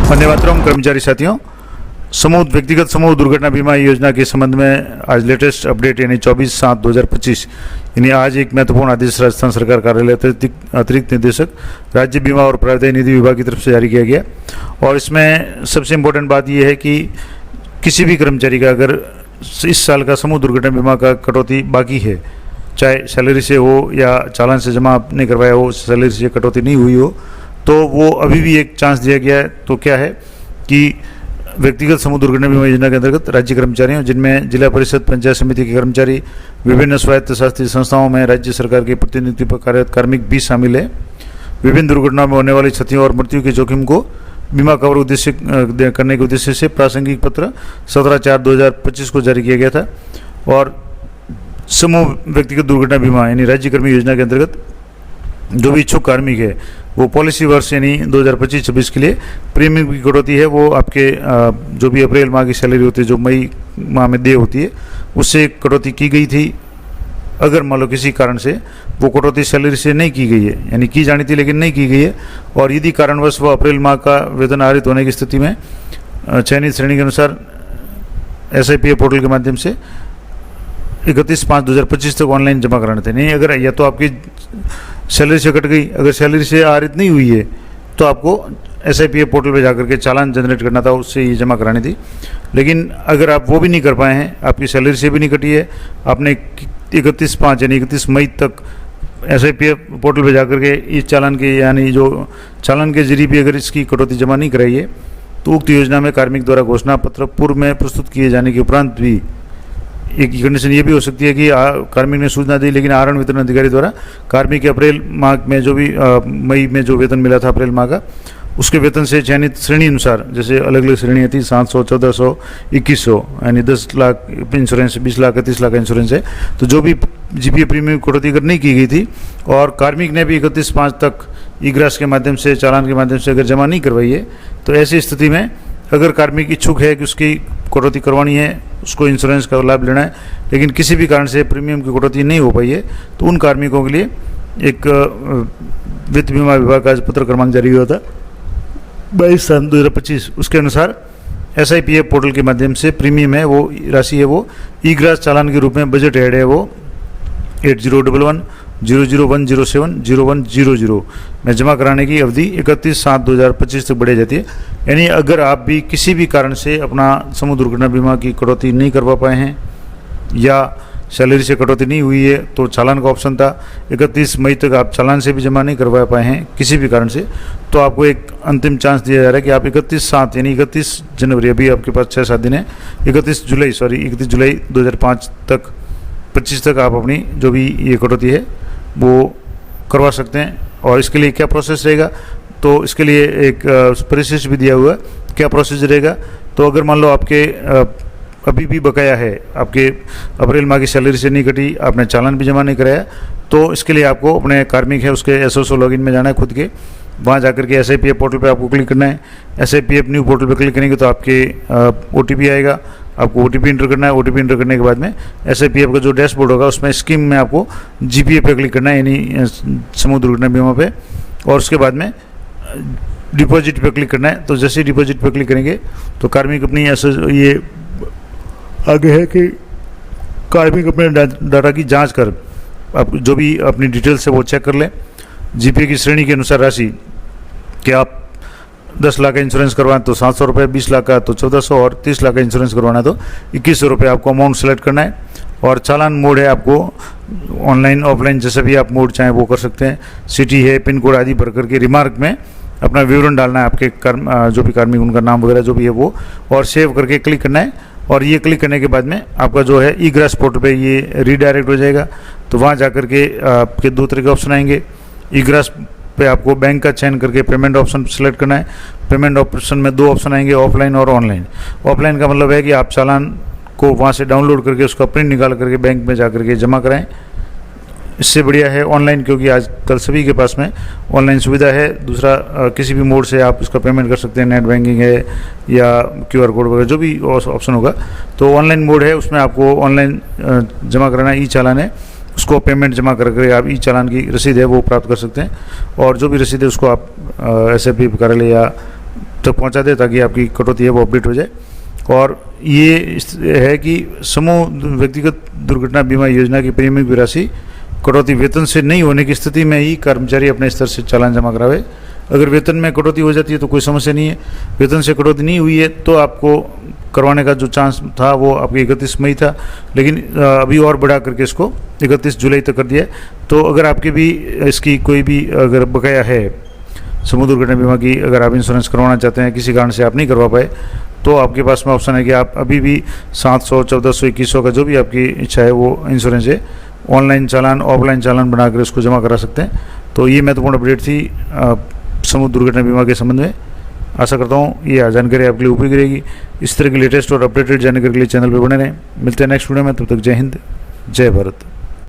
वंदे मातरम। कर्मचारी साथियों, व्यक्तिगत समूह दुर्घटना बीमा योजना के संबंध में आज लेटेस्ट अपडेट यानी 24/7/2025 यानी आज एक महत्वपूर्ण आदेश राजस्थान सरकार कार्यालय अतिरिक्त निदेशक राज्य बीमा और प्रावधान निधि विभाग की तरफ से जारी किया गया। और इसमें सबसे इम्पोर्टेंट बात यह है कि किसी भी कर्मचारी का अगर इस साल का समूह दुर्घटना बीमा का कटौती बाकी है, चाहे सैलरी से हो या चालान से जमा नहीं करवाया हो, सैलरी से कटौती नहीं हुई हो, तो वो अभी भी एक चांस दिया गया है। तो क्या है कि व्यक्तिगत समूह दुर्घटना बीमा योजना के अंतर्गत राज्य कर्मचारियों, जिनमें जिला परिषद पंचायत समिति के कर्मचारी, विभिन्न स्वायत्त शासकीय संस्थाओं में राज्य सरकार के प्रतिनिधित्व पर कार्यरत कार्मिक भी शामिल है, विभिन्न दुर्घटनाओं में होने वाली क्षतियों और मृत्यु के जोखिम को बीमा कवर उद्देश्य करने के उद्देश्य से प्रासंगिक पत्र 17/4/2025 को जारी किया गया था। और समूह व्यक्तिगत दुर्घटना बीमा यानी राज्य कर्मी योजना के अंतर्गत जो भी इच्छुक कार्मिक है वो पॉलिसी वर्ष यानी 2025-26 के लिए प्रीमियम की कटौती है वो आपके जो भी अप्रैल माह की सैलरी होती है, जो मई माह में देय होती है, उससे कटौती की गई थी। अगर मान लो किसी कारण से वो कटौती सैलरी से नहीं की गई है, यानी की जानी थी लेकिन नहीं की गई है, और यदि कारणवश वो अप्रैल माह का वेतन आहरित होने की स्थिति में चयनित श्रेणी के अनुसार SIPF पोर्टल के माध्यम से 31/5/2025 तक ऑनलाइन जमा कराने थे। नहीं, अगर या तो आपकी सैलरी से कट गई, अगर सैलरी से आहरित नहीं हुई है तो आपको SIPF पोर्टल पे जाकर के चालान जनरेट करना था, उससे ये जमा करानी थी। लेकिन अगर आप वो भी नहीं कर पाए हैं, आपकी सैलरी से भी नहीं कटी है, आपने 31/5 यानी 31 मई तक SIPF पोर्टल पे जाकर के इस चालान के यानी जो चालान के जरिए भी अगर इसकी कटौती जमा नहीं कराई है, तो उक्त योजना में कार्मिक द्वारा घोषणा पत्र पूर्व में प्रस्तुत किए जाने के उपरांत भी एक कंडीशन ये भी हो सकती है कि कार्मिक ने सूचना दी लेकिन आहरण वितरण अधिकारी द्वारा कार्मिक के अप्रैल माह में जो भी मई में जो वेतन मिला था अप्रैल माह का, उसके वेतन से चयनित श्रेणी अनुसार, जैसे अलग अलग श्रेणियाँ थी 700, 1400, 2100 यानी 10 लाख इंश्योरेंस, 20 लाख, 30 लाख इंश्योरेंस है, तो जो भी GPF प्रीमियम कटौती अगर नहीं की गई थी और कार्मिक ने भी 31/5 तक ई-ग्रास के माध्यम से, चालान के माध्यम से अगर जमा नहीं करवाई है, तो ऐसी स्थिति में अगर कार्मिक इच्छुक है कि उसकी कटौती करवानी है, उसको इंश्योरेंस का लाभ लेना है, लेकिन किसी भी कारण से प्रीमियम की कटौती नहीं हो पाई है, तो उन कार्मिकों के लिए एक वित्त बीमा विभाग का पत्र क्रमांक जारी हुआ था 22/7/2025। उसके अनुसार SIPF पोर्टल के माध्यम से प्रीमियम है वो राशि है वो ई-ग्रास चालान के रूप में बजट ऐड है वो 80110010070100 में जमा कराने की अवधि 31/7/2025 तक बढ़ाई जाती है। यानी अगर आप भी किसी भी कारण से अपना समूह दुर्घटना बीमा की कटौती नहीं करवा पाए हैं या सैलरी से कटौती नहीं हुई है, तो चालान का ऑप्शन था 31 मई तक आप चालान से भी जमा नहीं करवा पाए हैं किसी भी कारण से, तो आपको एक अंतिम चांस दिया जा रहा है कि आप 31/7 यानी 31 जनवरी, अभी आपके पास 6-7 दिन है, 31 जुलाई 2025 तक 25 तक आप अपनी जो भी ये कटौती है वो करवा सकते हैं। और इसके लिए क्या प्रोसेस रहेगा, तो इसके लिए एक प्रोसेस भी दिया हुआ है। क्या प्रोसेस रहेगा, तो अगर मान लो आपके अभी भी बकाया है, आपके अप्रैल माह की सैलरी से नहीं कटी, आपने चालान भी जमा नहीं कराया, तो इसके लिए आपको अपने कार्मिक है उसके SSO लॉगिन में जाना है खुद के, वहाँ जाकर के SIPF पोर्टल पे आपको क्लिक करना है। SIPF न्यू पोर्टल पे क्लिक करेंगे तो आपके OTP आएगा, आपको OTP इंटर करना है। OTP इंटर करने के बाद में SIPF का जो डैशबोर्ड होगा उसमें स्कीम में आपको GPF पे क्लिक करना है यानी समूह दुर्घटना बीमा पे, और उसके बाद में डिपॉजिट पे क्लिक करना है। तो जैसे ही डिपॉजिट पे क्लिक करेंगे तो कार्मिक अपनी ये आगे है कि कार्मिक अपने डाटा की जांच कर आप जो भी अपनी डिटेल्स है वो चेक कर लें। GPF की श्रेणी के अनुसार राशि कि आप 10 लाख का इंश्योरेंस करवाएं तो 700 रुपये, 20 लाख का तो 1400 और 30 लाख का इंश्योरेंस करवाना है तो 2100 रुपये आपको अमाउंट सेलेक्ट करना है। और चालान मोड है, आपको ऑनलाइन ऑफलाइन जैसे भी आप मोड चाहें वो कर सकते हैं। सिटी है, पिन कोड आदि भर करके रिमार्क में अपना विवरण डालना है, आपके जो भी कार्मिक उनका नाम वगैरह जो भी है वो, और सेव करके क्लिक करना है। और ये क्लिक करने के बाद में आपका जो है ई-ग्रास पोर्टल पे ये रीडायरेक्ट हो जाएगा। तो वहाँ जा कर के आपके 2 तरह के ऑप्शन आएंगे। ई-ग्रास पे आपको बैंक का चयन करके पेमेंट ऑप्शन सेलेक्ट करना है। पेमेंट ऑप्शन में 2 ऑप्शन आएंगे, ऑफलाइन और ऑनलाइन। ऑफलाइन का मतलब है कि आप चालान को वहाँ से डाउनलोड करके उसका प्रिंट निकाल करके बैंक में जा करके जमा कराएं। इससे बढ़िया है ऑनलाइन, क्योंकि आजकल सभी के पास में ऑनलाइन सुविधा है। दूसरा किसी भी मोड से आप उसका पेमेंट कर सकते हैं, नेट बैंकिंग है या QR कोड वगैरह जो भी ऑप्शन होगा। तो ऑनलाइन मोड है, उसमें आपको ऑनलाइन जमा कराना ई चालान है, उसको पेमेंट जमा करके आप ई चालान की रसीद है वो प्राप्त कर सकते हैं। और जो भी रसीद है उसको आप SIPF कार्यालय या तक पहुंचा दे ताकि आपकी कटौती है वो अपडेट हो जाए। और ये है कि समूह व्यक्तिगत दुर्घटना बीमा योजना की प्रीमियम की राशि कटौती वेतन से नहीं होने की स्थिति में ही कर्मचारी अपने स्तर से चालान जमा करावे। अगर वेतन में कटौती हो जाती है तो कोई समस्या नहीं है, वेतन से कटौती नहीं हुई है तो आपको करवाने का जो चांस था वो आपकी 31 मई था, लेकिन अभी और बढ़ा करके इसको 31 जुलाई तक कर दिया है। तो अगर आपके भी इसकी कोई भी अगर बकाया है समूह दुर्घटना बीमा की, अगर आप इंश्योरेंस करवाना चाहते हैं, किसी कारण से आप नहीं करवा पाए, तो आपके पास में ऑप्शन है कि आप अभी भी 700, 1400, 2100 का जो भी आपकी इच्छा है वो इंश्योरेंस है, ऑनलाइन चालान, ऑफलाइन चालान बनाकर इसको जमा करा सकते हैं। तो ये महत्वपूर्ण अपडेट थी समूह दुर्घटना बीमा के संबंध में। आशा करता हूँ ये जानकारी आपके लिए उपयोगी रहेगी। इस तरह की लेटेस्ट और अपडेटेड जानकारी के लिए चैनल पर बने रहें। मिलते हैं नेक्स्ट वीडियो में, तब तक जय हिंद, जय भारत।